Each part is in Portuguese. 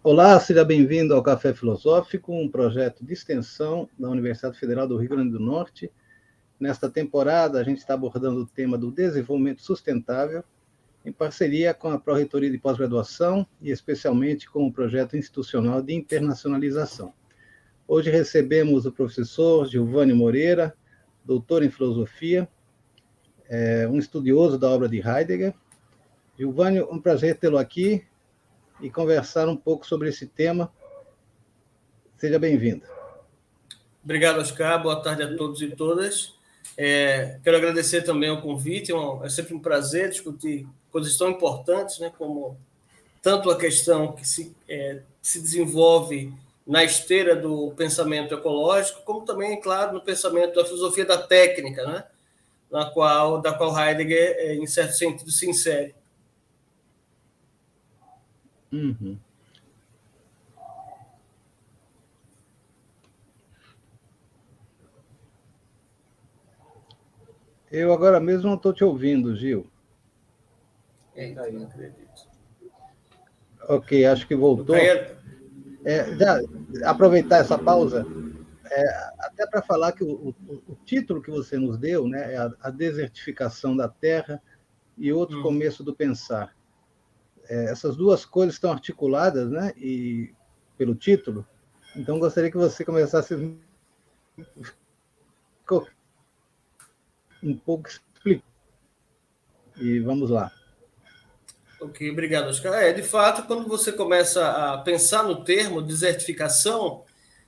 Olá, seja bem-vindo ao Café Filosófico, um projeto de extensão da Universidade Federal do Rio Grande do Norte. Nesta temporada, a gente está abordando o tema do desenvolvimento sustentável, em parceria com a Pró-Reitoria de Pós-Graduação e especialmente com o projeto institucional de internacionalização. Hoje recebemos o professor Gilvânio Moreira, doutor em filosofia, um estudioso da obra de Heidegger. Gilvânio, um prazer tê-lo aqui e conversar um pouco sobre esse tema. Seja bem-vindo. Obrigado, Oscar. Boa tarde a todos e todas. Quero agradecer também o convite. É sempre um prazer discutir coisas tão importantes, né, como tanto a questão que se desenvolve na esteira do pensamento ecológico, como também, claro, no pensamento da filosofia da técnica, né, da qual Heidegger, em certo sentido, se insere. Uhum. Eu agora mesmo não estou te ouvindo, Gil. Não acredito. Ok, acho que voltou. Aproveitar essa pausa, até para falar que o título que você nos deu, né, é a desertificação da Terra e outro começo do pensar. Essas duas coisas estão articuladas, né, e pelo título. Então, gostaria que você começasse um pouco explicando. E vamos lá. Ok, obrigado, Oscar. De fato, quando você começa a pensar no termo desertificação,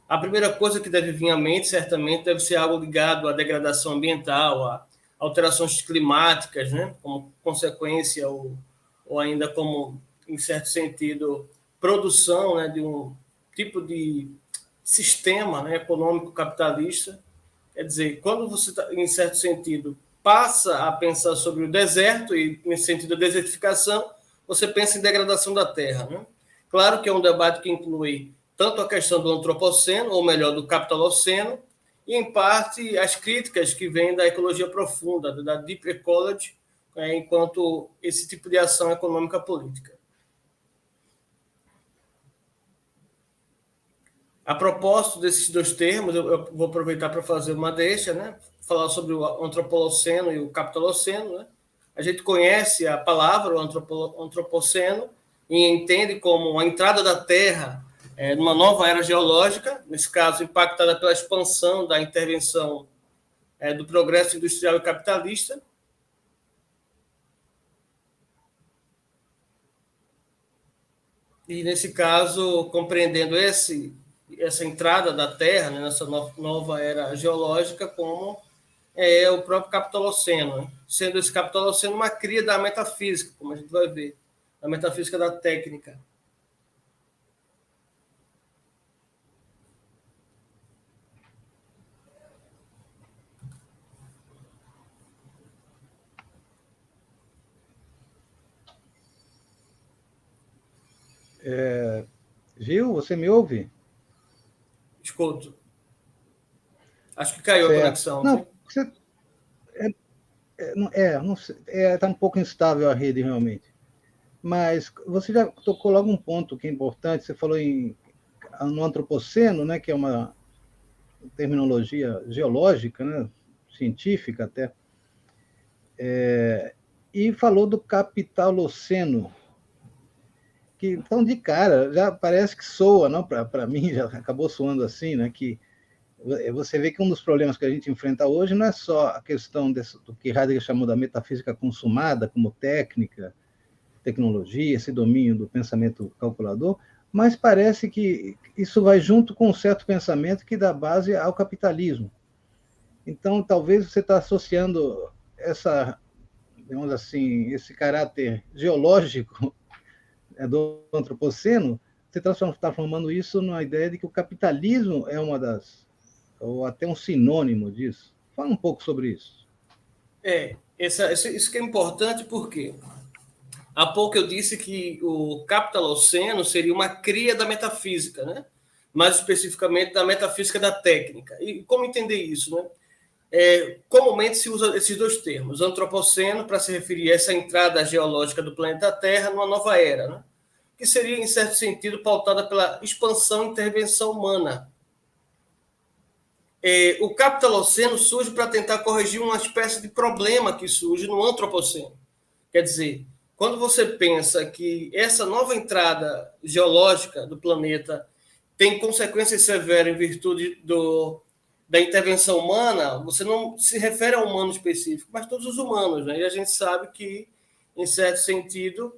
a primeira coisa que deve vir à mente, certamente, deve ser algo ligado à degradação ambiental, a alterações climáticas, né, como consequência ou ainda como, em certo sentido, produção, né, de um tipo de sistema, né, econômico capitalista. Quer dizer, quando você, em certo sentido, passa a pensar sobre o deserto e, nesse sentido, a desertificação, você pensa em degradação da terra, né? Claro que é um debate que inclui tanto a questão do antropoceno, ou melhor, do capitaloceno, e, em parte, as críticas que vêm da ecologia profunda, da deep ecology, enquanto esse tipo de ação econômica política. A propósito desses dois termos, eu vou aproveitar para fazer uma deixa, né? Falar sobre o antropoloceno e o capitaloceno, né? A gente conhece a palavra, o antropoceno, e entende como a entrada da Terra numa nova era geológica, nesse caso impactada pela expansão da intervenção do progresso industrial e capitalista. E, nesse caso, compreendendo essa entrada da Terra, né, nessa nova era geológica, como o próprio capitaloceno, né? Sendo esse capitaloceno uma cria da metafísica, como a gente vai ver, a metafísica da técnica. Gil, você me ouve? Escuto. Acho que caiu a conexão. Não, você, está um pouco instável a rede, realmente. Mas você já tocou logo um ponto que é importante. Você falou no antropoceno, né, que é uma terminologia geológica, né, científica até, e falou do capitaloceno, que então de cara já parece que soa, não? Para mim já acabou soando assim, né, que você vê que um dos problemas que a gente enfrenta hoje não é só a questão do que Heidegger chamou da metafísica consumada, como técnica, tecnologia, esse domínio do pensamento calculador, mas parece que isso vai junto com um certo pensamento que dá base ao capitalismo. Então, talvez você está associando digamos assim, esse caráter geológico do antropoceno, você está transformando isso numa ideia de que o capitalismo é ou até um sinônimo disso. Fala um pouco sobre isso. Isso que é importante porque há pouco eu disse que o capitaloceno seria uma cria da metafísica, né? Mais especificamente da metafísica da técnica. E como entender isso, né? Comumente se usa esses dois termos, antropoceno, para se referir a essa entrada geológica do planeta Terra numa nova era, né? que seria, em certo sentido, pautada pela expansão e intervenção humana. O Capitaloceno surge para tentar corrigir uma espécie de problema que surge no Antropoceno. Quer dizer, quando você pensa que essa nova entrada geológica do planeta tem consequências severas em virtude da intervenção humana, você não se refere a um humano específico, mas todos os humanos, né? E a gente sabe que, em certo sentido,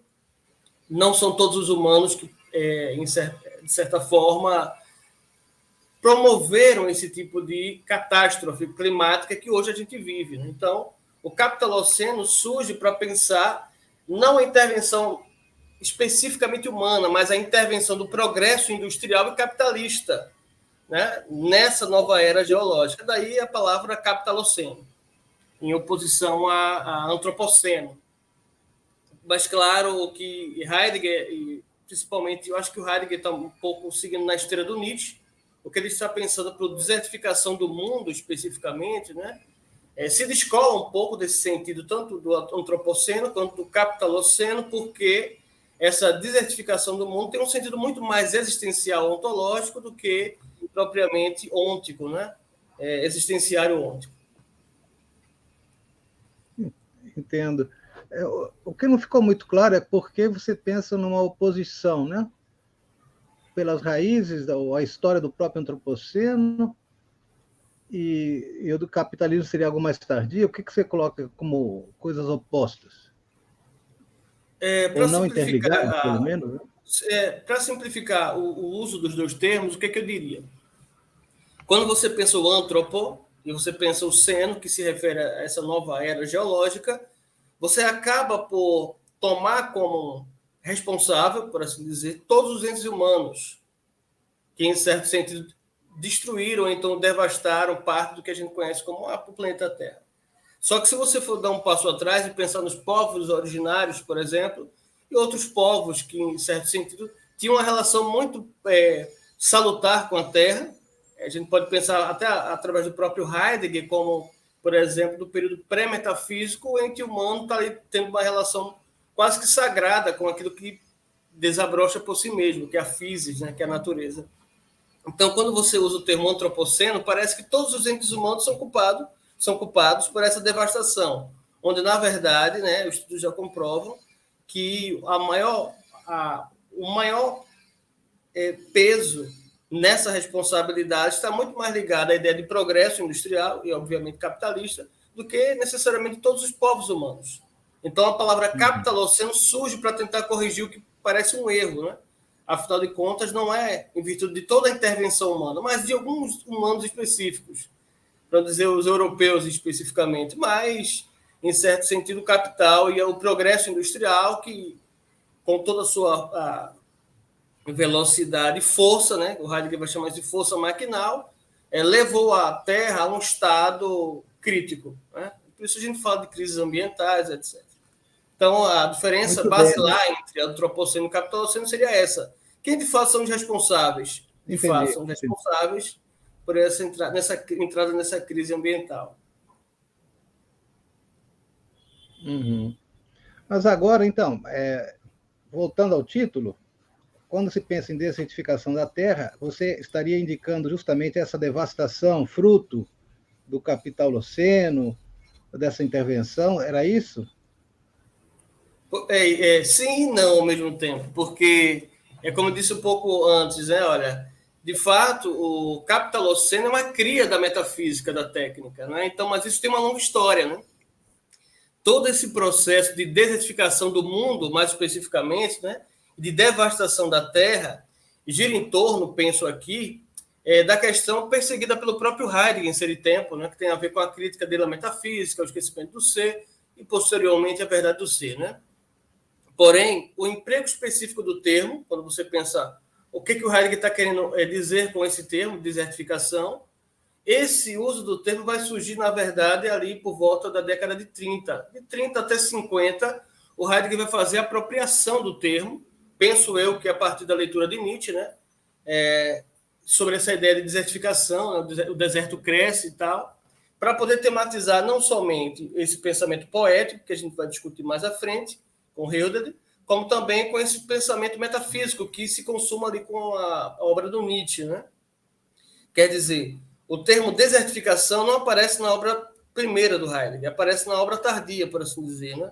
não são todos os humanos que, de certa forma, promoveram esse tipo de catástrofe climática que hoje a gente vive, né? Então, o Capitaloceno surge para pensar não a intervenção especificamente humana, mas a intervenção do progresso industrial e capitalista, né, nessa nova era geológica. Daí a palavra Capitaloceno, em oposição a Antropoceno. Mas, claro, que Heidegger, e principalmente, eu acho que o Heidegger está um pouco seguindo na esteira do Nietzsche, porque ele está pensando por desertificação do mundo, especificamente, né? Se descola um pouco desse sentido, tanto do Antropoceno quanto do Capitaloceno, porque essa desertificação do mundo tem um sentido muito mais existencial, ontológico, do que propriamente ôntico, né? Existenciário ôntico. Entendo. O que não ficou muito claro é por que você pensa numa oposição, né? Pelas raízes, a história do próprio Antropoceno, e o do capitalismo seria algo mais tardio. O que você coloca como coisas opostas? Ou não interligadas, pelo menos? Né? Para simplificar o uso dos dois termos, o que eu diria? Quando você pensa o antropo e você pensa o seno, que se refere a essa nova era geológica, você acaba por tomar como responsável, por assim dizer, todos os entes humanos que, em certo sentido, destruíram ou então devastaram parte do que a gente conhece como o planeta Terra. Só que se você for dar um passo atrás e pensar nos povos originários, por exemplo, e outros povos que, em certo sentido, tinham uma relação muito salutar com a Terra, a gente pode pensar até através do próprio Heidegger, como, por exemplo, do período pré-metafísico, o ente humano está ali tendo uma relação quase que sagrada com aquilo que desabrocha por si mesmo, que é a physis, né, que é a natureza. Então, quando você usa o termo antropoceno, parece que todos os entes humanos são culpados por essa devastação, onde, na verdade, né, os estudos já comprovam que o maior peso nessa responsabilidade está muito mais ligado à ideia de progresso industrial e, obviamente, capitalista, do que necessariamente todos os povos humanos. Então, a palavra capitaloceno surge para tentar corrigir o que parece um erro, né? Afinal de contas, não é em virtude de toda a intervenção humana, mas de alguns humanos específicos, para dizer os europeus especificamente, mas, em certo sentido, o capital e o progresso industrial, que, com toda a sua velocidade e força, né, o Heidegger vai chamar isso de força maquinal, levou a Terra a um estado crítico, né? Por isso a gente fala de crises ambientais, etc. Então, a diferença basilar entre antropoceno e capitaloceno seria essa. Quem, de fato, são os responsáveis? De fato, são os responsáveis por essa entrada nessa crise ambiental. Uhum. Mas agora, então, voltando ao título, quando se pensa em desertificação da Terra, você estaria indicando justamente essa devastação, fruto do capitaloceno, dessa intervenção, era isso? Sim e não ao mesmo tempo, porque, como eu disse um pouco antes, né, olha, de fato, o capitaloceno é uma cria da metafísica, da técnica, né? Então, mas isso tem uma longa história, né? Todo esse processo de desertificação do mundo, mais especificamente, né, de devastação da Terra, gira em torno, penso aqui, da questão perseguida pelo próprio Heidegger em Ser Tempo, né, que tem a ver com a crítica dele à metafísica, ao esquecimento do ser e, posteriormente, a verdade do ser, né? Porém, o emprego específico do termo, quando você pensa o que o Heidegger está querendo dizer com esse termo, desertificação, esse uso do termo vai surgir, na verdade, ali por volta da década de 30. De 30 até 50, o Heidegger vai fazer a apropriação do termo, penso eu que a partir da leitura de Nietzsche, né? Sobre essa ideia de desertificação, né? O deserto cresce e tal, para poder tematizar não somente esse pensamento poético, que a gente vai discutir mais à frente, com Hölderlin, como também com esse pensamento metafísico que se consuma ali com a obra do Nietzsche, né? Quer dizer, o termo desertificação não aparece na obra primeira do Heidegger, aparece na obra tardia, por assim dizer, né?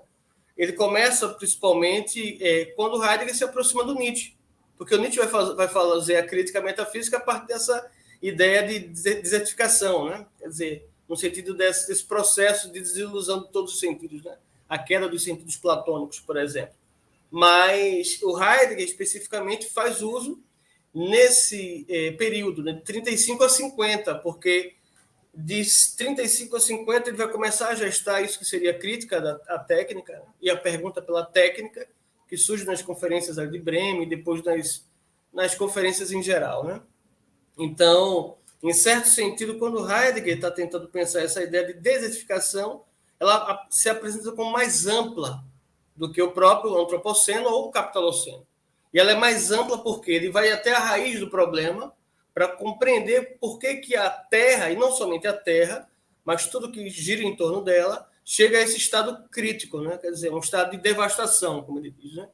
Ele começa principalmente quando Heidegger se aproxima do Nietzsche, porque o Nietzsche vai fazer a crítica metafísica a partir dessa ideia de desertificação, né? Quer dizer, no sentido desse processo de desilusão de todos os sentidos, né? A queda dos sentidos platônicos, por exemplo. Mas o Heidegger, especificamente, faz uso nesse período, né, de 35 a 50, porque de 35 a 50 ele vai começar a gestar isso que seria a crítica da técnica, né, e a pergunta pela técnica, que surge nas conferências de Bremen e depois nas conferências em geral, né? Então, em certo sentido, quando Heidegger está tentando pensar essa ideia de desertificação, ela se apresenta como mais ampla do que o próprio antropoceno ou o capitaloceno. E ela é mais ampla porque ele vai até a raiz do problema para compreender por que a Terra, e não somente a Terra, mas tudo que gira em torno dela, chega a esse estado crítico, né? Quer dizer, um estado de devastação, como ele diz, né?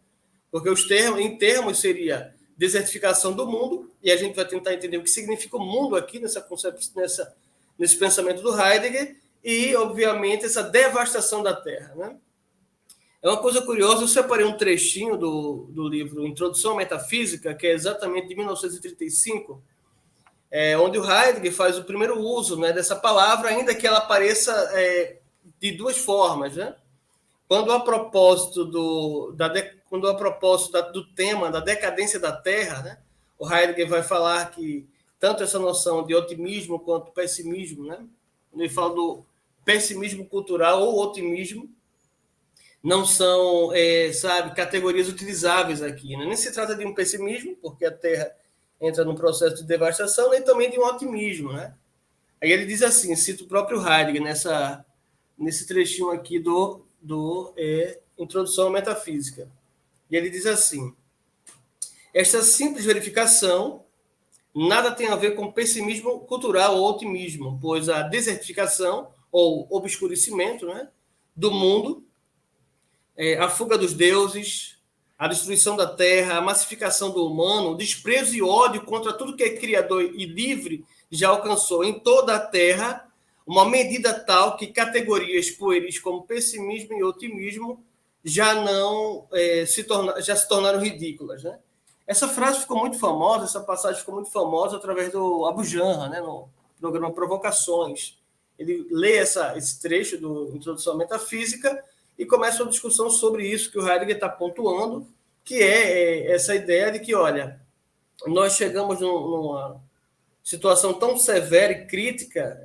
Porque em termos seria desertificação do mundo, e a gente vai tentar entender o que significa o mundo aqui nesse pensamento do Heidegger, e, obviamente, essa devastação da Terra, né? É uma coisa curiosa, eu separei um trechinho do livro Introdução à Metafísica, que é exatamente de 1935, onde o Heidegger faz o primeiro uso, né, dessa palavra, ainda que ela apareça de duas formas, né? Quando a propósito do tema da decadência da Terra, né, o Heidegger vai falar que tanto essa noção de otimismo quanto pessimismo, né, quando ele fala do pessimismo cultural ou otimismo, não são, categorias utilizáveis aqui, né? Nem se trata de um pessimismo, porque a Terra entra num processo de devastação, nem também de um otimismo, né? Aí ele diz assim, cito o próprio Heidegger nesse trechinho aqui do Introdução à Metafísica. E ele diz assim: esta simples verificação nada tem a ver com pessimismo cultural ou otimismo, pois a desertificação ou obscurecimento, né, do mundo, a fuga dos deuses, a destruição da terra, a massificação do humano, o desprezo e ódio contra tudo que é criador e livre já alcançou em toda a terra uma medida tal que categorias pueris como pessimismo e otimismo já se tornaram ridículas, né? Essa frase ficou muito famosa, essa passagem ficou muito famosa através do Abu Janra, né, no programa Provocações. Ele lê esse trecho do Introdução à Metafísica e começa uma discussão sobre isso que o Heidegger está pontuando, que é essa ideia de que, olha, nós chegamos numa situação tão severa e crítica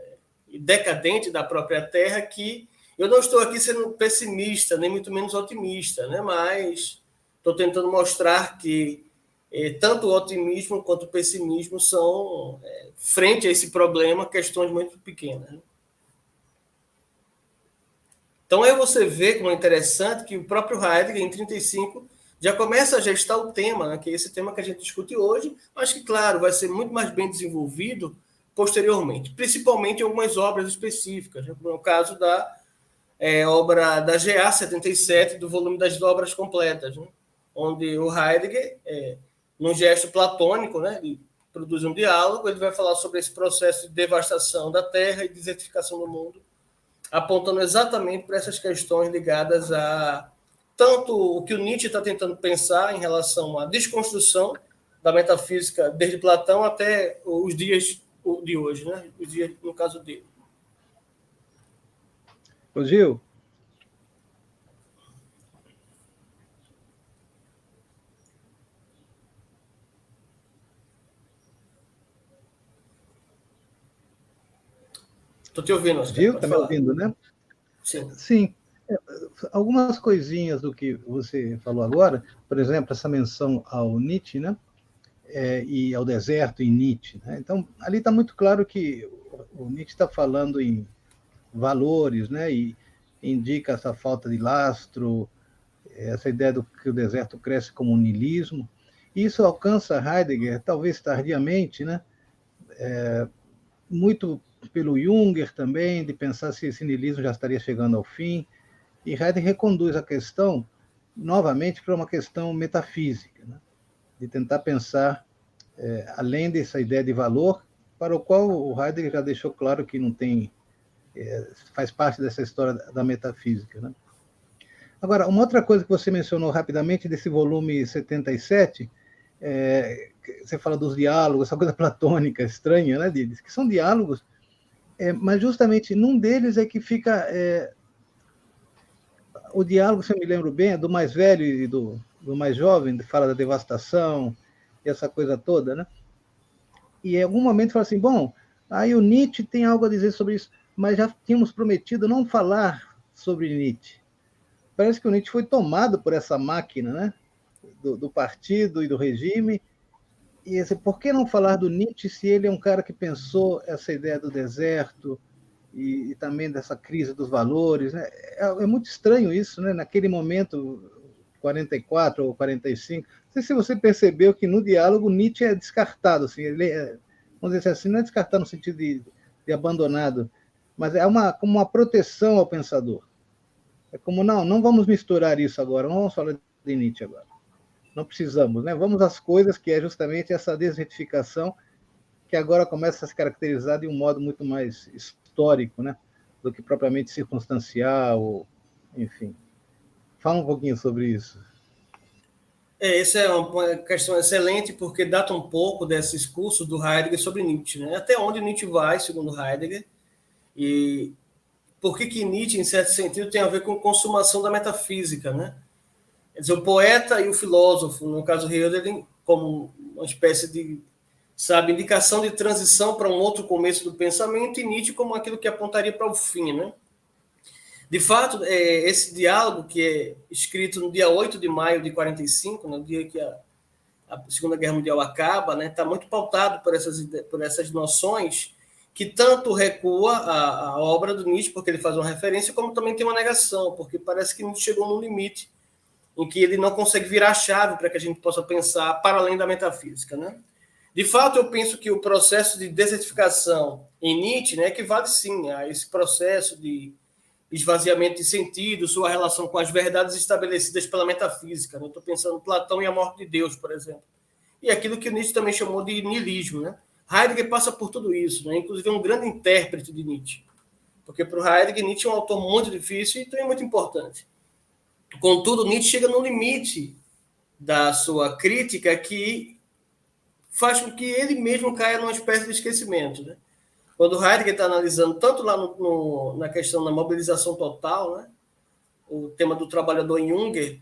e decadente da própria Terra que eu não estou aqui sendo pessimista, nem muito menos otimista, né? Mas estou tentando mostrar que tanto o otimismo quanto o pessimismo são, frente a esse problema, questões muito pequenas, né? Então, aí você vê como é interessante que o próprio Heidegger, em 1935, já começa a gestar o tema, né, que é esse tema que a gente discute hoje, mas que, claro, vai ser muito mais bem desenvolvido posteriormente, principalmente em algumas obras específicas, né, como é o caso da obra da GA 77, do volume das obras completas, né, onde o Heidegger, num gesto platônico, né, ele produz um diálogo, ele vai falar sobre esse processo de devastação da Terra e desertificação do mundo, apontando exatamente para essas questões ligadas a tanto o que o Nietzsche está tentando pensar em relação à desconstrução da metafísica desde Platão até os dias de hoje, né? Os dias, no caso dele. Ô, Gil. Estou te ouvindo, Oscar. Gil, está me ouvindo, né? Sim. Sim. Algumas coisinhas do que você falou agora, por exemplo, essa menção ao Nietzsche, né? E ao deserto em Nietzsche, né? Então, ali está muito claro que o Nietzsche está falando em valores, né? E indica essa falta de lastro, essa ideia do que o deserto cresce como um niilismo. Isso alcança Heidegger, talvez tardiamente, né? Muito pelo Junger também, de pensar se esse niilismo já estaria chegando ao fim. E Heidegger reconduz a questão novamente para uma questão metafísica, né? De tentar pensar além dessa ideia de valor, para o qual o Heidegger já deixou claro que não tem, faz parte dessa história da metafísica, né? Agora, uma outra coisa que você mencionou rapidamente desse volume 77, você fala dos diálogos, essa coisa platônica estranha, né, deles, que são diálogos, mas justamente num deles é que fica o diálogo, se eu me lembro bem, é do mais velho e do mais jovem, que fala da devastação e essa coisa toda, né? E em algum momento fala assim, bom, aí o Nietzsche tem algo a dizer sobre isso, mas já tínhamos prometido não falar sobre Nietzsche. Parece que o Nietzsche foi tomado por essa máquina, né? Do partido e do regime. E assim, por que não falar do Nietzsche se ele é um cara que pensou essa ideia do deserto e também dessa crise dos valores, né? É muito estranho isso, né? Naquele momento, 44 ou 45, não sei se você percebeu que no diálogo Nietzsche é descartado, assim, ele vamos dizer assim, não é descartado no sentido de abandonado, mas é como uma proteção ao pensador. É como, não vamos misturar isso agora, não vamos falar de Nietzsche agora. Não precisamos, né? Vamos às coisas, que é justamente essa desertificação que agora começa a se caracterizar de um modo muito mais histórico, né? Do que propriamente circunstancial, enfim. Fala um pouquinho sobre isso. Essa é uma questão excelente, porque data um pouco desse discurso do Heidegger sobre Nietzsche, né? Até onde Nietzsche vai, segundo Heidegger, e por que Nietzsche, em certo sentido, tem a ver com consumação da metafísica, né? Quer dizer, o poeta e o filósofo, no caso Heidegger, como uma espécie de, indicação de transição para um outro começo do pensamento, e Nietzsche como aquilo que apontaria para o fim, né? De fato, esse diálogo, que é escrito no dia 8 de maio de 45, no dia que a Segunda Guerra Mundial acaba, né, está muito pautado por essas noções que tanto recua a obra do Nietzsche, porque ele faz uma referência, como também tem uma negação, porque parece que Nietzsche chegou num limite em que ele não consegue virar a chave para que a gente possa pensar para além da metafísica, né? De fato, eu penso que o processo de desertificação em Nietzsche, né, equivale sim a esse processo de esvaziamento de sentido, sua relação com as verdades estabelecidas pela metafísica. Né? Estou pensando em Platão e a morte de Deus, por exemplo. E aquilo que Nietzsche também chamou de niilismo. Né? Heidegger passa por tudo isso, né? Inclusive é um grande intérprete de Nietzsche. Porque para o Heidegger, Nietzsche é um autor muito difícil e também muito importante. Contudo, Nietzsche chega no limite da sua crítica que faz com que ele mesmo caia numa espécie de esquecimento. Né? Quando Heidegger está analisando tanto lá na questão da mobilização total, né, o tema do trabalhador em Junger,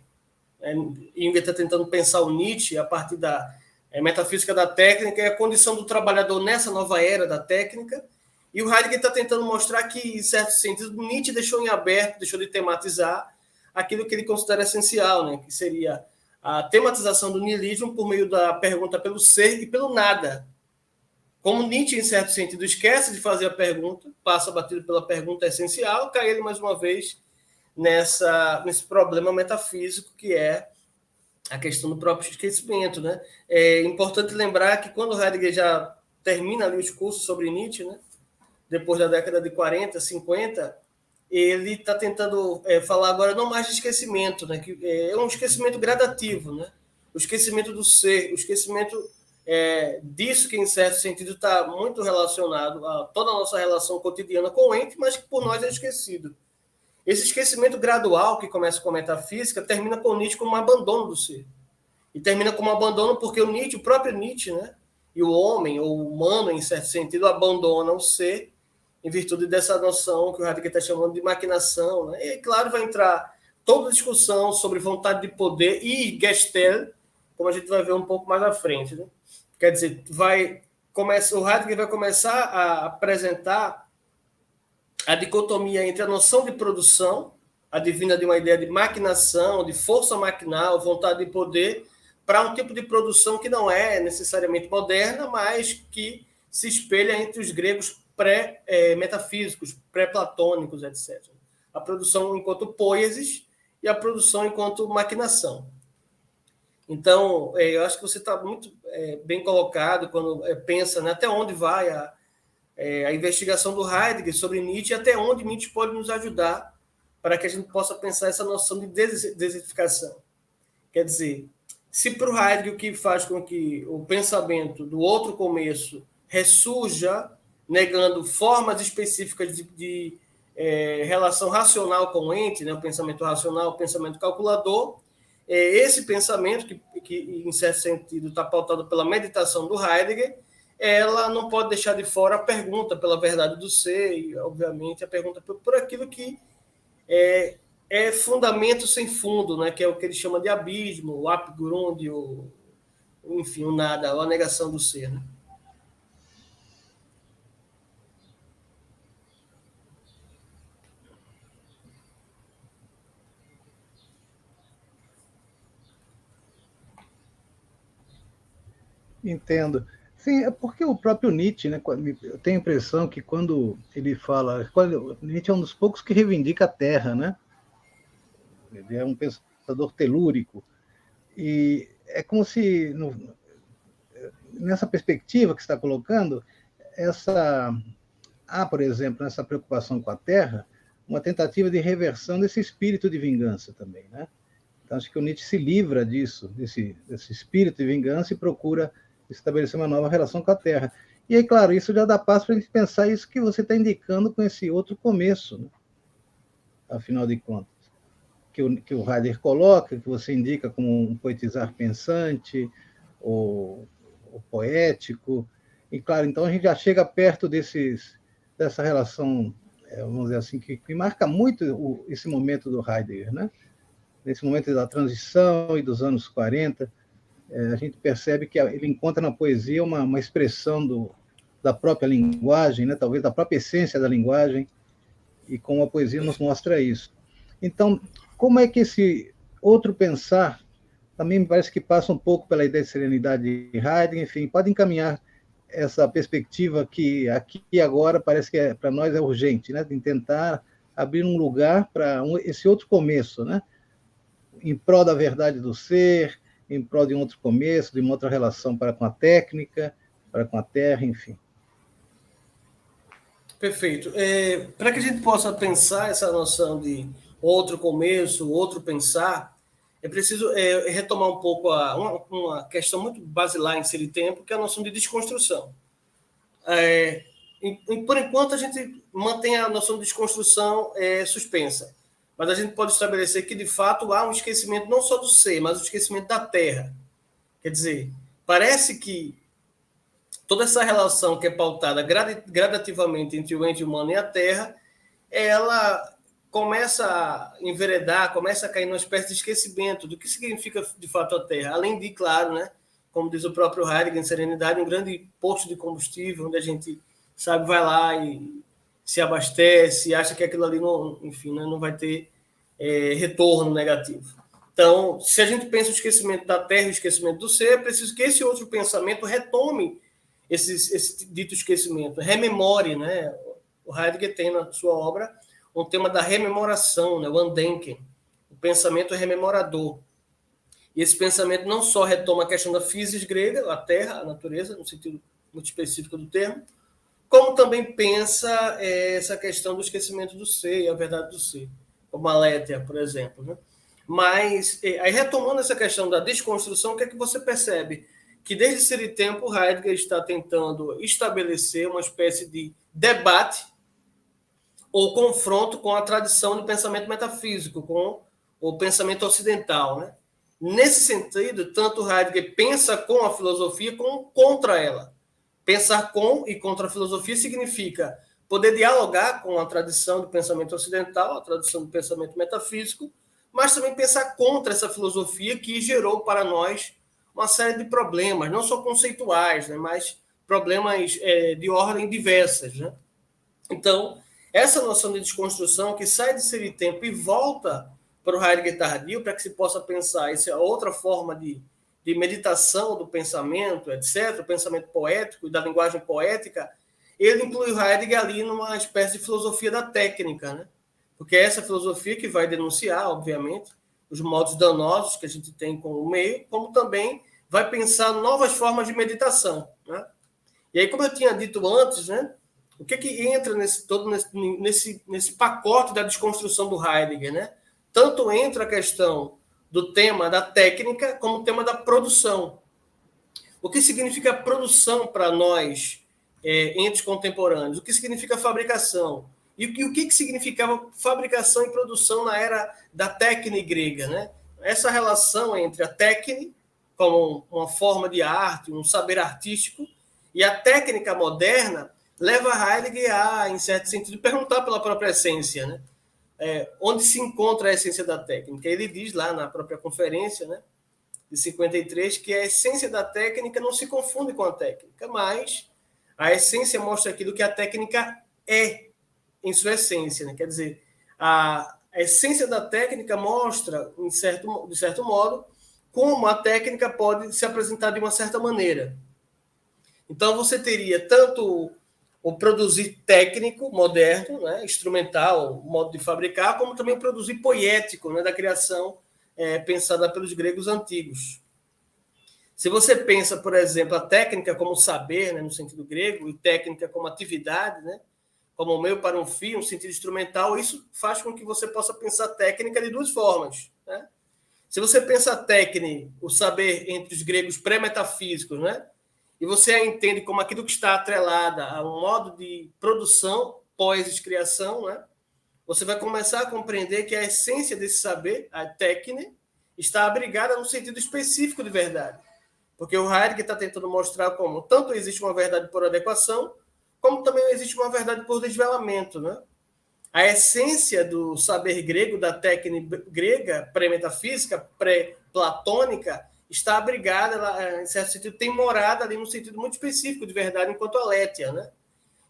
Junger está tentando pensar o Nietzsche a partir da metafísica da técnica e a condição do trabalhador nessa nova era da técnica, e o Heidegger está tentando mostrar que, em certo sentido, Nietzsche deixou em aberto, deixou de tematizar aquilo que ele considera essencial, né, que seria a tematização do niilismo por meio da pergunta pelo ser e pelo nada. Como Nietzsche, em certo sentido, esquece de fazer a pergunta, passa batido pela pergunta essencial, cai ele mais uma vez nesse problema metafísico que é a questão do próprio esquecimento. Né? É importante lembrar que quando Heidegger já termina ali o discurso sobre Nietzsche, né, depois da década de 40, 50, ele está tentando falar agora não mais de esquecimento, né, que é um esquecimento gradativo, né? O esquecimento do ser, o esquecimento disso que, em certo sentido, está muito relacionado a toda a nossa relação cotidiana com o ente, mas que por nós é esquecido. Esse esquecimento gradual, que começa com a metafísica, termina com Nietzsche como um abandono do ser. E termina como um abandono porque o próprio Nietzsche, né, e o homem, ou o humano, em certo sentido, abandona o ser em virtude dessa noção que o Heidegger está chamando de maquinação. Né? E, claro, vai entrar toda a discussão sobre vontade de poder e Gestalt, como a gente vai ver um pouco mais à frente. Né? Quer dizer, o Heidegger vai começar a apresentar a dicotomia entre a noção de produção, advinda de uma ideia de maquinação, de força maquinal, vontade de poder, para um tipo de produção que não é necessariamente moderna, mas que se espelha entre os gregos pré-metafísicos, pré-platônicos, etc. A produção enquanto poiesis e a produção enquanto maquinação. Então, eu acho que você está muito bem colocado quando pensa, né, até onde vai a investigação do Heidegger sobre Nietzsche e até onde Nietzsche pode nos ajudar para que a gente possa pensar essa noção de desertificação. Quer dizer, se para o Heidegger o que faz com que o pensamento do outro começo ressurja, negando formas específicas de relação racional com o ente, né, o pensamento racional, o pensamento calculador, esse pensamento, que em certo sentido está pautado pela meditação do Heidegger, ela não pode deixar de fora a pergunta pela verdade do ser, e, obviamente, a pergunta por aquilo que é fundamento sem fundo, né, que é o que ele chama de abismo, o Abgrund, enfim, o nada, a negação do ser. Né? Entendo. Sim, é porque o próprio Nietzsche, né, eu tenho a impressão que quando ele fala, Nietzsche é um dos poucos que reivindica a Terra, né? Ele é um pensador telúrico, e é como se, nessa perspectiva que está colocando, há, por exemplo, nessa preocupação com a Terra, uma tentativa de reversão desse espírito de vingança também, né? Então, acho que o Nietzsche se livra disso, desse espírito de vingança, e procura estabelecer uma nova relação com a Terra. E aí, claro, isso já dá passo para a gente pensar isso que você está indicando com esse outro começo, né? Afinal de contas, que o Heidegger coloca, que você indica como um poetizar pensante, ou poético. E, claro, então a gente já chega perto dessa relação, vamos dizer assim, que marca muito esse momento do Heidegger, né? Nesse momento da transição e dos anos 40, a gente percebe que ele encontra na poesia uma expressão da própria linguagem, né? Talvez da própria essência da linguagem, e como a poesia nos mostra isso. Então, como é que esse outro pensar, também me parece que passa um pouco pela ideia de serenidade de Heidegger, enfim, pode encaminhar essa perspectiva que aqui e agora parece que para nós é urgente, né? De tentar abrir um lugar para esse outro começo, né? Em prol da verdade do ser, em prol de um outro começo, de uma outra relação para com a técnica, para com a terra, enfim. Perfeito. Para que a gente possa pensar essa noção de outro começo, outro pensar, é preciso retomar um pouco uma questão muito basilar em Ser e Tempo, que é a noção de desconstrução. Por enquanto, a gente mantém a noção de desconstrução suspensa, mas a gente pode estabelecer que, de fato, há um esquecimento não só do ser, mas o esquecimento da terra. Quer dizer, parece que toda essa relação que é pautada gradativamente entre o ente humano e a terra, ela começa a enveredar, começa a cair numa espécie de esquecimento do que significa, de fato, a terra. Além de, claro, né, como diz o próprio Heidegger em Serenidade, um grande posto de combustível, onde a gente, sabe, vai lá e se abastece, acha que aquilo ali não, enfim, né, não vai ter retorno negativo. Então, se a gente pensa o esquecimento da terra e o esquecimento do ser, é preciso que esse outro pensamento retome esse dito esquecimento, rememore, né? O Heidegger tem na sua obra um tema da rememoração, né? O Andenken, o pensamento rememorador. E esse pensamento não só retoma a questão da physis grega, a terra, a natureza, no sentido muito específico do termo, como também pensa essa questão do esquecimento do ser e a verdade do ser, como a Aletheia, por exemplo. Né? Mas, aí retomando essa questão da desconstrução, o que é que você percebe? Que desde Ser e Tempo, Heidegger está tentando estabelecer uma espécie de debate ou confronto com a tradição do pensamento metafísico, com o pensamento ocidental. Né? Nesse sentido, tanto Heidegger pensa com a filosofia como contra ela. Pensar com e contra a filosofia significa poder dialogar com a tradição do pensamento ocidental, a tradição do pensamento metafísico, mas também pensar contra essa filosofia que gerou para nós uma série de problemas, não só conceituais, né, mas problemas de ordem diversas. Né? Então, essa noção de desconstrução que sai de Ser e Tempo e volta para o Heidegger tardio, para que se possa pensar essa outra forma de meditação do pensamento, etc., o pensamento poético e da linguagem poética, ele inclui o Heidegger ali numa espécie de filosofia da técnica, né? Porque é essa filosofia que vai denunciar, obviamente, os modos danosos que a gente tem com o meio, como também vai pensar novas formas de meditação. Né? E aí, como eu tinha dito antes, né, o que entra nesse pacote da desconstrução do Heidegger? Né? Tanto entra a questão do tema da técnica como tema da produção. O que significa produção para nós, entes contemporâneos? O que significa fabricação? E o que significava fabricação e produção na era da técnica grega, né? Essa relação entre a técnica, como uma forma de arte, um saber artístico, e a técnica moderna, leva Heidegger a, em certo sentido, perguntar pela própria essência, né? Onde se encontra a essência da técnica. Ele diz lá na própria conferência, né, de 53, que a essência da técnica não se confunde com a técnica, mas a essência mostra aquilo que a técnica é em sua essência, né? Quer dizer, a essência da técnica mostra, de certo modo, como a técnica pode se apresentar de uma certa maneira. Então, você teria tanto o produzir técnico, moderno, né, instrumental, modo de fabricar, como também o produzir poético, né, da criação pensada pelos gregos antigos. Se você pensa, por exemplo, a técnica como saber, né, no sentido grego, e técnica como atividade, né, como o meio para um fim, um sentido instrumental, isso faz com que você possa pensar técnica de duas formas, né? Se você pensa técnica, o saber entre os gregos pré-metafísicos, né, e você a entende como aquilo que está atrelada a um modo de produção pós-criação, né, você vai começar a compreender que a essência desse saber, a técnica, está abrigada no sentido específico de verdade. Porque o Heidegger está tentando mostrar como tanto existe uma verdade por adequação, como também existe uma verdade por desvelamento, né? A essência do saber grego, da técnica grega, pré-metafísica, pré-platônica, está abrigada, ela, em certo sentido, tem morada ali no sentido muito específico de verdade, enquanto alétheia, né?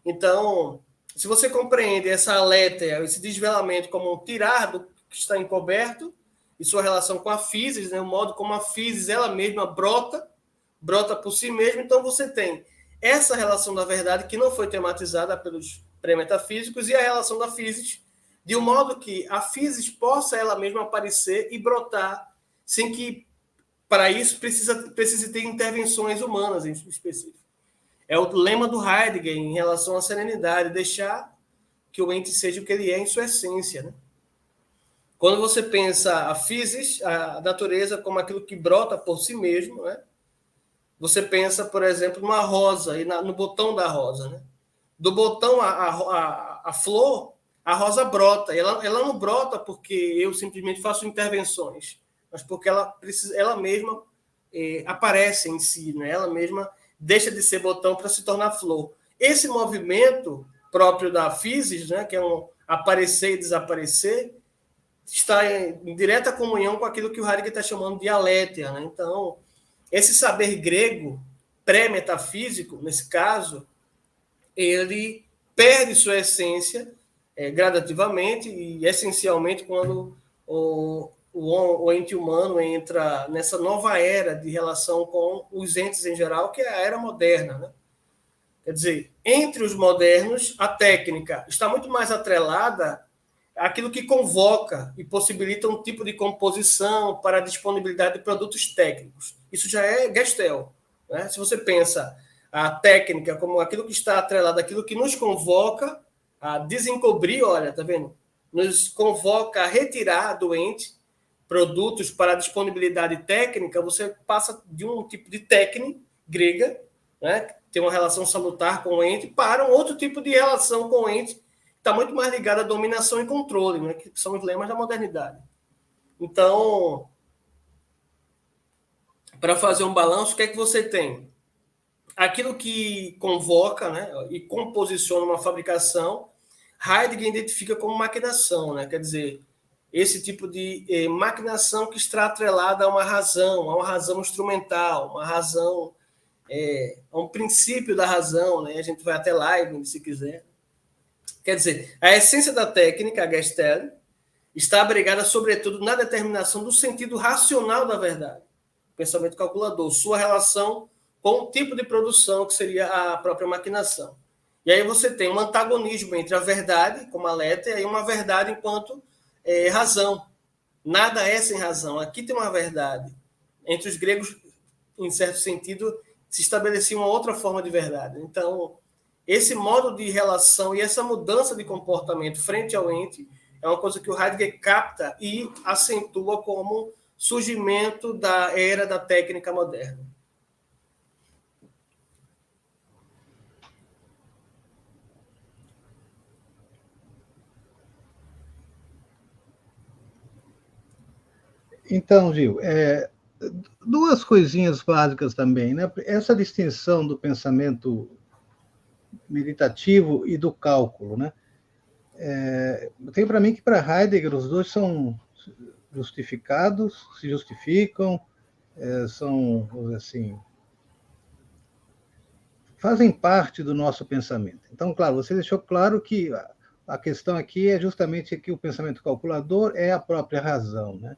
Então, se você compreende essa alétheia, esse desvelamento como um tirar do que está encoberto, e sua relação com a physis, né? O modo como a physis ela mesma brota por si mesma, então você tem essa relação da verdade que não foi tematizada pelos pré-metafísicos e a relação da physis, de um modo que a physis possa ela mesma aparecer e brotar, sem que, para isso, precise ter intervenções humanas em específico. É o lema do Heidegger em relação à serenidade, deixar que o ente seja o que ele é em sua essência, né? Quando você pensa a physis, a natureza, como aquilo que brota por si mesmo, né? Você pensa, por exemplo, numa rosa e no botão da rosa, né? Do botão a flor, a rosa brota. Ela não brota porque eu simplesmente faço intervenções, mas porque ela mesma aparece em si, né? Ela mesma deixa de ser botão para se tornar flor. Esse movimento próprio da physis, né, que é um aparecer e desaparecer, está em direta comunhão com aquilo que o Heidegger está chamando de alétheia, né? Então, esse saber grego pré-metafísico, nesse caso, ele perde sua essência gradativamente e essencialmente quando o ente humano entra nessa nova era de relação com os entes em geral, que é a era moderna, né? Quer dizer, entre os modernos, a técnica está muito mais atrelada àquilo que convoca e possibilita um tipo de composição para a disponibilidade de produtos técnicos. Isso já é Gestell, né? Se você pensa a técnica como aquilo que está atrelado àquilo que nos convoca a desencobrir, olha, tá vendo? Nos convoca a retirar do ente produtos para a disponibilidade técnica, você passa de um tipo de técnica grega, né, tem uma relação salutar com o ente, para um outro tipo de relação com o ente, que está muito mais ligada à dominação e controle, né, que são os lemas da modernidade. Então, para fazer um balanço, o que é que você tem? Aquilo que convoca, né, e composiciona uma fabricação, Heidegger identifica como maquinação, né, quer dizer, esse tipo de maquinação que está atrelada a uma razão instrumental, uma razão, a um princípio da razão, né? A gente vai até Leibniz, se quiser. Quer dizer, a essência da técnica, a Gestell, está abrigada, sobretudo, na determinação do sentido racional da verdade, pensamento calculador, sua relação com o tipo de produção que seria a própria maquinação. E aí você tem um antagonismo entre a verdade, como a letra, e uma verdade enquanto razão. Nada é sem razão. Aqui tem uma verdade. Entre os gregos, em certo sentido, se estabelecia uma outra forma de verdade. Então, esse modo de relação e essa mudança de comportamento frente ao ente é uma coisa que o Heidegger capta e acentua como surgimento da era da técnica moderna. Então, Gil, duas coisinhas básicas também, né? Essa distinção do pensamento meditativo e do cálculo, né? Tem para mim que para Heidegger os dois são justificados, se justificam, são, vamos dizer assim, fazem parte do nosso pensamento. Então, claro, você deixou claro que a questão aqui é justamente que o pensamento calculador é a própria razão, né?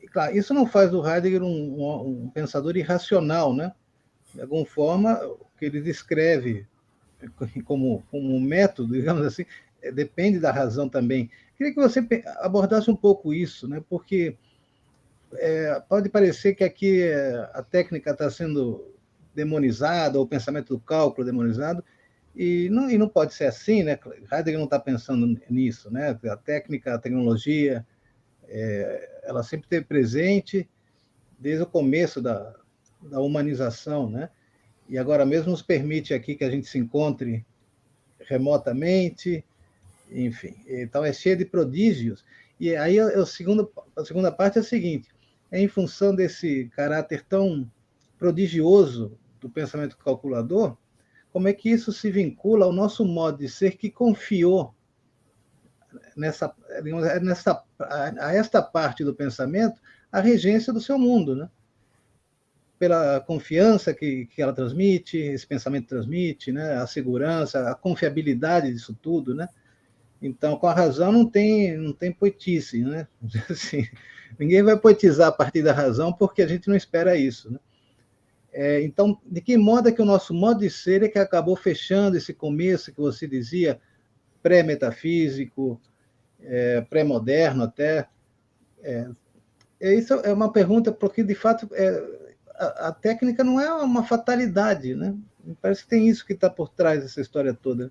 E, claro, isso não faz do Heidegger um pensador irracional, né? De alguma forma, o que ele descreve como um método, digamos assim, depende da razão também. Queria que você abordasse um pouco isso, né? Porque pode parecer que aqui a técnica está sendo demonizada, ou o pensamento do cálculo demonizado, e não pode ser assim, né? Heidegger não está pensando nisso, né? A técnica, a tecnologia, ela sempre esteve presente desde o começo da humanização, né? E agora mesmo nos permite aqui que a gente se encontre remotamente, enfim. Então é cheio de prodígios. E aí a segunda parte é a seguinte: em função desse caráter tão prodigioso do pensamento calculador, como é que isso se vincula ao nosso modo de ser que confiou a esta parte do pensamento a regência do seu mundo, né? Pela confiança que ela transmite, esse pensamento transmite, né? A segurança, a confiabilidade disso tudo, né? Então, com a razão não tem poetice, né? Assim, ninguém vai poetizar a partir da razão porque a gente não espera isso, né? Então, de que modo é que o nosso modo de ser é que acabou fechando esse começo que você dizia, pré-metafísico, pré-moderno até? Isso é uma pergunta porque, de fato, a técnica não é uma fatalidade, né? Parece que tem isso que está por trás dessa história toda.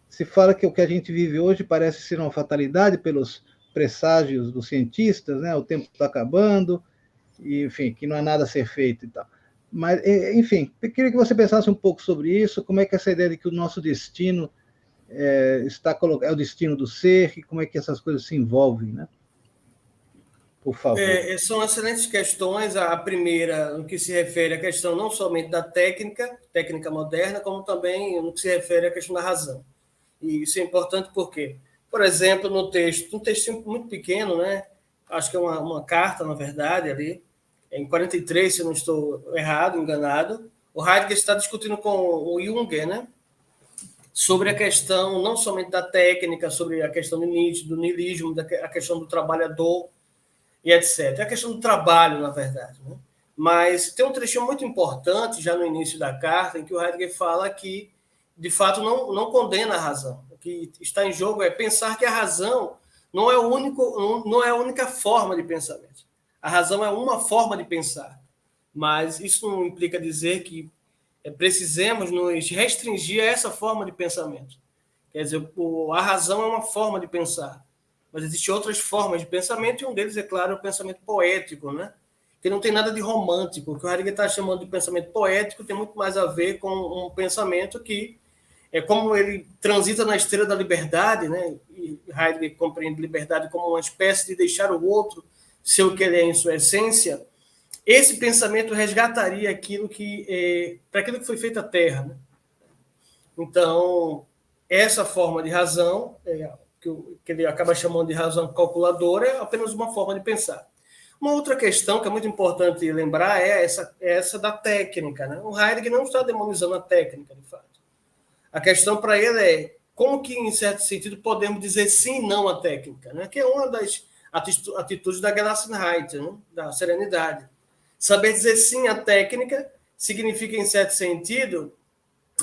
Se fala que o que a gente vive hoje parece ser uma fatalidade pelos presságios dos cientistas, né? O tempo está acabando, e, enfim, que não há nada a ser feito e tal. Mas, enfim, eu queria que você pensasse um pouco sobre isso, como é que essa ideia de que o nosso destino é o destino do ser, e como é que essas coisas se envolvem, né? Por favor. São excelentes questões. A primeira, no que se refere à questão não somente da técnica moderna, como também no que se refere à questão da razão. E isso é importante porque, por exemplo, no texto, um textinho muito pequeno, né? Acho que é uma carta, na verdade, ali, em 43, se eu não estou errado, enganado, o Heidegger está discutindo com o Jung, né? Sobre a questão não somente da técnica, sobre a questão do Nietzsche, do niilismo, a questão do trabalhador, e etc. É a questão do trabalho, na verdade. Né? Mas tem um trechinho muito importante, já no início da carta, em que o Heidegger fala que, de fato, não condena a razão. O que está em jogo é pensar que a razão não é a única forma de pensamento. A razão é uma forma de pensar. Mas isso não implica dizer que precisemos nos restringir a essa forma de pensamento. Quer dizer, a razão é uma forma de pensar. Mas existem outras formas de pensamento, e um deles, é claro, o pensamento poético, né? Que não tem nada de romântico. O que o Heidegger está chamando de pensamento poético tem muito mais a ver com um pensamento que como ele transita na esteira da liberdade, né? E Heidegger compreende liberdade como uma espécie de deixar o outro ser o que ele é em sua essência. Esse pensamento resgataria para aquilo que foi feito à Terra, né? Então, essa forma de razão que ele acaba chamando de razão calculadora, é apenas uma forma de pensar. Uma outra questão que é muito importante lembrar é essa da técnica. Né? O Heidegger não está demonizando a técnica, de fato. A questão para ele é como que, em certo sentido, podemos dizer sim e não à técnica, né? Que é uma das atitudes da Gelassenheit, né? Da serenidade. Saber dizer sim à técnica significa, em certo sentido,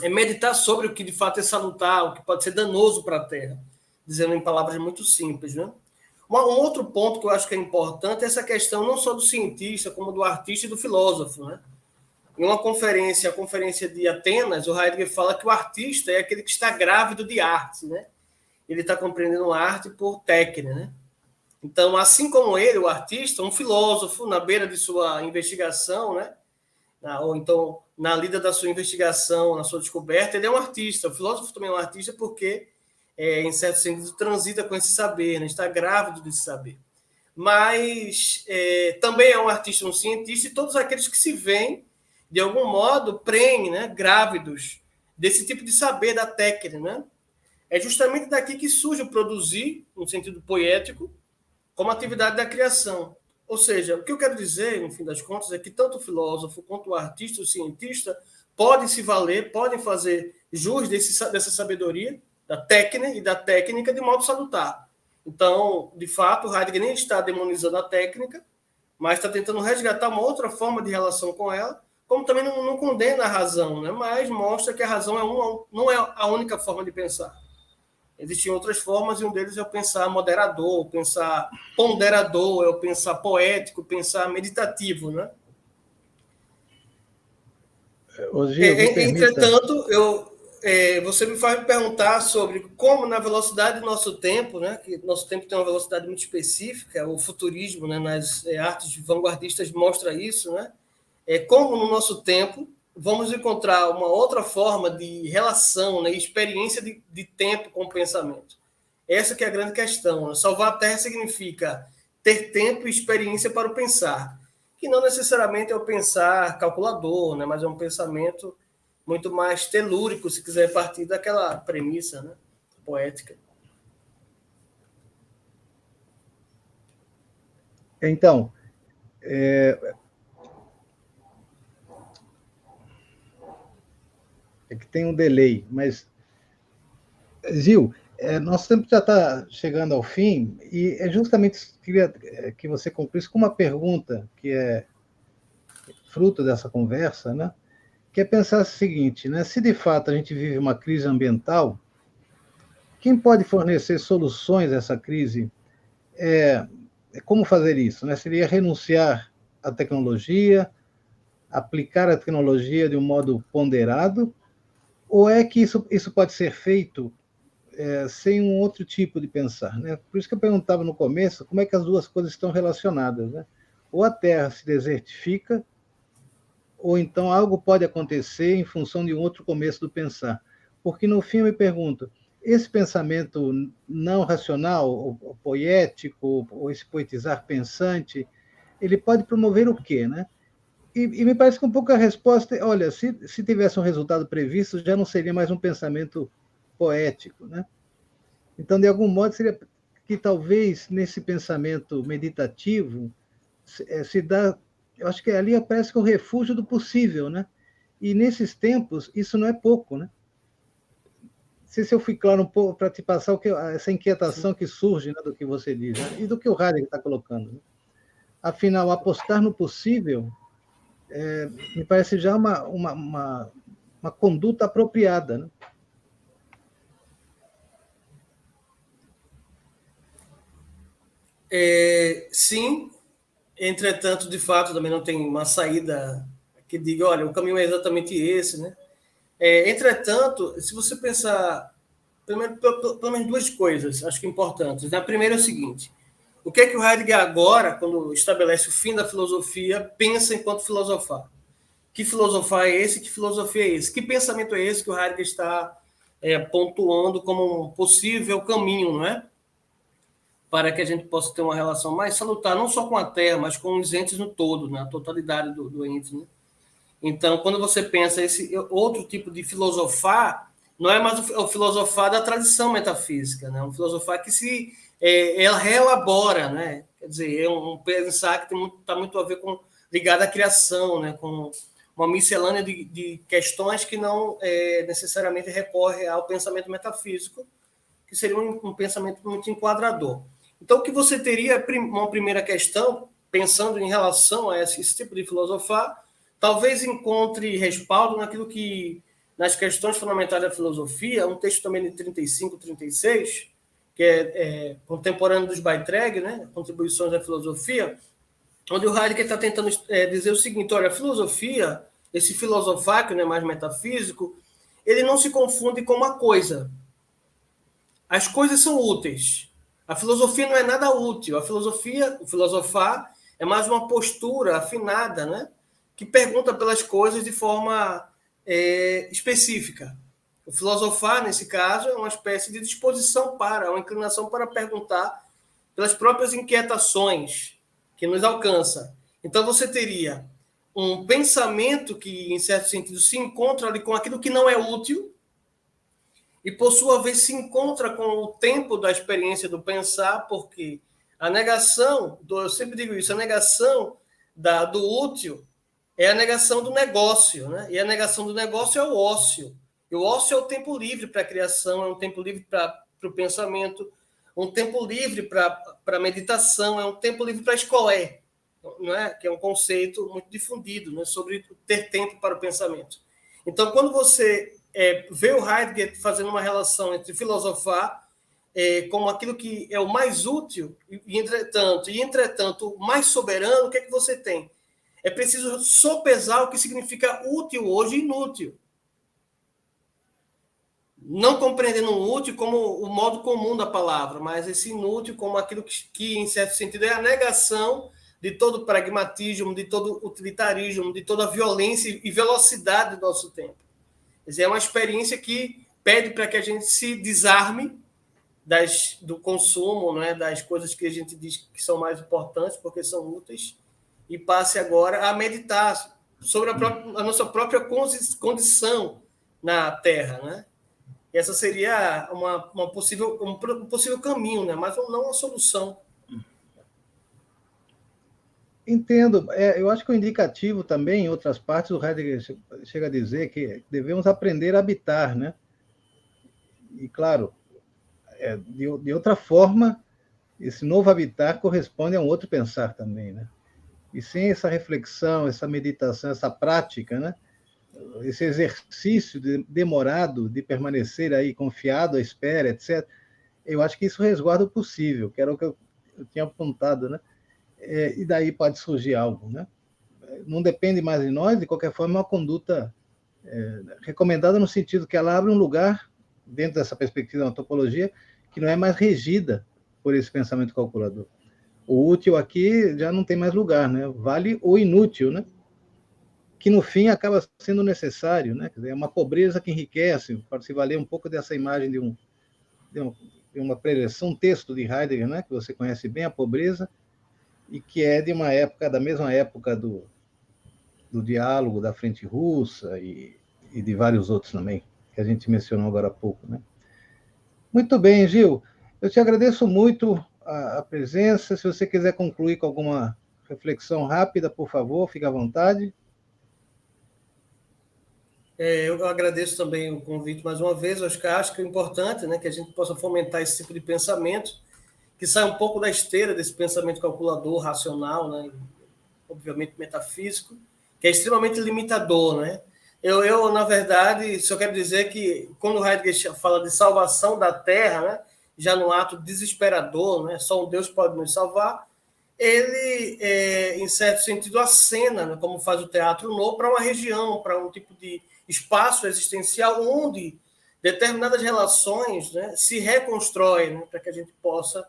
meditar sobre o que de fato é salutar, o que pode ser danoso para a Terra, dizendo em palavras muito simples. Né? Um outro ponto que eu acho que é importante é essa questão não só do cientista, como do artista e do filósofo. Né? Em uma conferência, a conferência de Atenas, o Heidegger fala que o artista é aquele que está grávido de arte. Né? Ele está compreendendo arte por técnica. Né? Então, assim como ele, o artista, um filósofo, na beira de sua investigação, né? Ou então na lida da sua investigação, na sua descoberta, ele é um artista. O filósofo também é um artista porque, em certo sentido, transita com esse saber, né? Está grávido desse saber. Mas também é um artista, um cientista, e todos aqueles que se veem, de algum modo, prenhem, né? Grávidos desse tipo de saber da técnica, né? É justamente daqui que surge o produzir, no sentido poético, como atividade da criação. Ou seja, o que eu quero dizer, no fim das contas, é que tanto o filósofo quanto o artista, o cientista, podem se valer, podem fazer jus dessa sabedoria, da técnica e da técnica de modo salutar. Então, de fato, Heidegger nem está demonizando a técnica, mas está tentando resgatar uma outra forma de relação com ela, como também não condena a razão, né? Mas mostra que a razão não é a única forma de pensar. Existem outras formas, e um deles é o pensar moderador, o pensar ponderador, é o pensar poético, o pensar meditativo, né? Entretanto, você me faz me perguntar sobre como, na velocidade do nosso tempo, né, que nosso tempo tem uma velocidade muito específica, o futurismo, né, nas artes vanguardistas mostra isso, né? Como no nosso tempo vamos encontrar uma outra forma de relação, né, experiência de tempo com o pensamento. Essa que é a grande questão. Né? Salvar a Terra significa ter tempo e experiência para o pensar, que não necessariamente é o pensar calculador, né, mas é um pensamento muito mais telúrico, se quiser partir daquela premissa, né, poética. Então, é que tem um delay, mas, Gil, nosso tempo já está chegando ao fim, e é justamente queria que você concluísse com uma pergunta que é fruto dessa conversa, né? Que é pensar o seguinte, né? Se de fato a gente vive uma crise ambiental, quem pode fornecer soluções a essa crise? Como fazer isso? Né? Seria renunciar à tecnologia, aplicar a tecnologia de um modo ponderado, ou é que isso pode ser feito sem um outro tipo de pensar? Né? Por isso que eu perguntava no começo como é que as duas coisas estão relacionadas. Né? Ou a Terra se desertifica, ou então algo pode acontecer em função de um outro começo do pensar. Porque no fim eu me pergunto, esse pensamento não racional, ou poético, ou esse poetizar pensante, ele pode promover o quê, né? E me parece que um pouco a resposta é, olha, se tivesse um resultado previsto, já não seria mais um pensamento poético, né? Então, de algum modo, seria que talvez nesse pensamento meditativo se dá, eu acho que ali parece que é o refúgio do possível, né? E nesses tempos, isso não é pouco, né? Não sei se eu fui claro um pouco para te passar essa inquietação que surge, né, do que você diz, né? E do que o Heidegger está colocando. Né? Afinal, apostar no possível me parece já uma conduta apropriada. Né? Sim, entretanto, de fato, também não tem uma saída que diga, olha, o caminho é exatamente esse, né? Entretanto, se você pensar, pelo menos duas coisas, acho que importantes. A primeira é o seguinte, o que é que o Heidegger agora, quando estabelece o fim da filosofia, pensa enquanto filosofar? Que filosofar é esse? Que filosofia é esse? Que pensamento é esse que o Heidegger está pontuando como um possível caminho, não é? Para que a gente possa ter uma relação mais salutar, não só com a Terra, mas com os entes no todo, na totalidade do ente. Né? Então, quando você pensa esse outro tipo de filosofar, não é mais o filosofar da tradição metafísica, né? Um filosofar que ela reelabora, né? Quer dizer, é um pensar que está muito a ver com ligado à criação, né? Com uma miscelânea de questões que não necessariamente recorre ao pensamento metafísico, que seria um pensamento muito enquadrador. Então, o que você teria, uma primeira questão, pensando em relação a esse tipo de filosofar, talvez encontre respaldo naquilo que, nas questões fundamentais da filosofia, um texto também de 35, 36, que é contemporâneo dos Beitrag, né, Contribuições à Filosofia, onde o Heidegger está tentando dizer o seguinte, olha, a filosofia, esse filosofar, que não é mais metafísico, ele não se confunde com uma coisa. As coisas são úteis. A filosofia não é nada útil. A filosofia, o filosofar, é mais uma postura afinada, né? Que pergunta pelas coisas de forma específica. O filosofar, nesse caso, é uma espécie de disposição para, uma inclinação para perguntar pelas próprias inquietações que nos alcança. Então, você teria um pensamento que, em certo sentido, se encontra ali com aquilo que não é útil e, por sua vez, se encontra com o tempo da experiência do pensar, porque a negação, eu sempre digo isso, a negação do útil é a negação do negócio, né? E a negação do negócio é o ócio. E o ócio é o tempo livre para a criação, é um tempo livre para o pensamento, um tempo livre para a meditação, é um tempo livre para a escolher, não é? Que é um conceito muito difundido, né? Sobre ter tempo para o pensamento. Então, quando você vê o Heidegger fazendo uma relação entre filosofar como aquilo que é o mais útil e entretanto, o mais soberano, o que é que você tem? É preciso sopesar o que significa útil hoje e inútil. Não compreendendo o útil como o modo comum da palavra, mas esse inútil como aquilo que em certo sentido, é a negação de todo pragmatismo, de todo utilitarismo, de toda violência e velocidade do nosso tempo. Quer dizer, é uma experiência que pede para que a gente se desarme do consumo, né, das coisas que a gente diz que são mais importantes, porque são úteis, e passe agora a meditar sobre a nossa própria condição na Terra, né? E essa seria um possível caminho, né? Mas não uma solução. Entendo. Eu acho que o indicativo também, em outras partes, o Heidegger chega a dizer que devemos aprender a habitar, né? E, claro, de outra forma, esse novo habitar corresponde a um outro pensar também, né? E sem essa reflexão, essa meditação, essa prática, né? Esse exercício demorado de permanecer aí confiado à espera, etc., eu acho que isso resguarda o possível, que era o que eu tinha apontado, né? E daí pode surgir algo, né? Não depende mais de nós, de qualquer forma, é uma conduta recomendada no sentido que ela abre um lugar, dentro dessa perspectiva da antropologia, que não é mais regida por esse pensamento calculador. O útil aqui já não tem mais lugar, né? Vale o inútil, né? Que no fim acaba sendo necessário, né? Quer dizer, é uma pobreza que enriquece, para se valer um pouco dessa imagem de uma preleção, um texto de Heidegger, né? Que você conhece bem, a pobreza, e que é de uma época, da mesma época do diálogo da Frente Russa e de vários outros também, que a gente mencionou agora há pouco, né? Muito bem, Gil. Eu te agradeço muito a presença. Se você quiser concluir com alguma reflexão rápida, por favor, fique à vontade. Eu agradeço também o convite mais uma vez, Oscar. Acho que é importante, né, que a gente possa fomentar esse tipo de pensamento, que sai um pouco da esteira desse pensamento calculador, racional, né, obviamente metafísico, que é extremamente limitador, né? Na verdade, só quero dizer que quando Heidegger fala de salvação da Terra, né, já no ato desesperador, né, só um Deus pode nos salvar, ele, em certo sentido, acena, né, como faz o Teatro Novo, para uma região, para um tipo de espaço existencial onde determinadas relações, né, se reconstroem, né, para que a gente possa,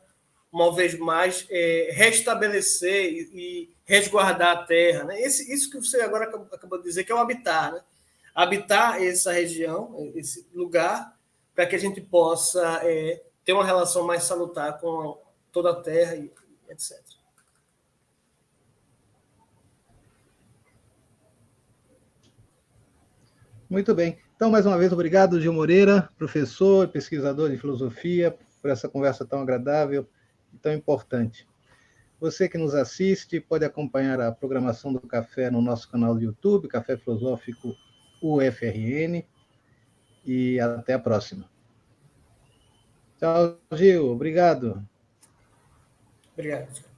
uma vez mais, restabelecer e resguardar a terra. Né? Isso que você agora acabou de dizer, que é o habitar. Né? Habitar essa região, esse lugar, para que a gente possa ter uma relação mais salutar com toda a terra e etc. Muito bem. Então, mais uma vez, obrigado, Gil Moreira, professor e pesquisador de filosofia, por essa conversa tão agradável e tão importante. Você que nos assiste pode acompanhar a programação do Café no nosso canal do YouTube, Café Filosófico UFRN, e até a próxima. Tchau, Gil. Obrigado. Obrigado.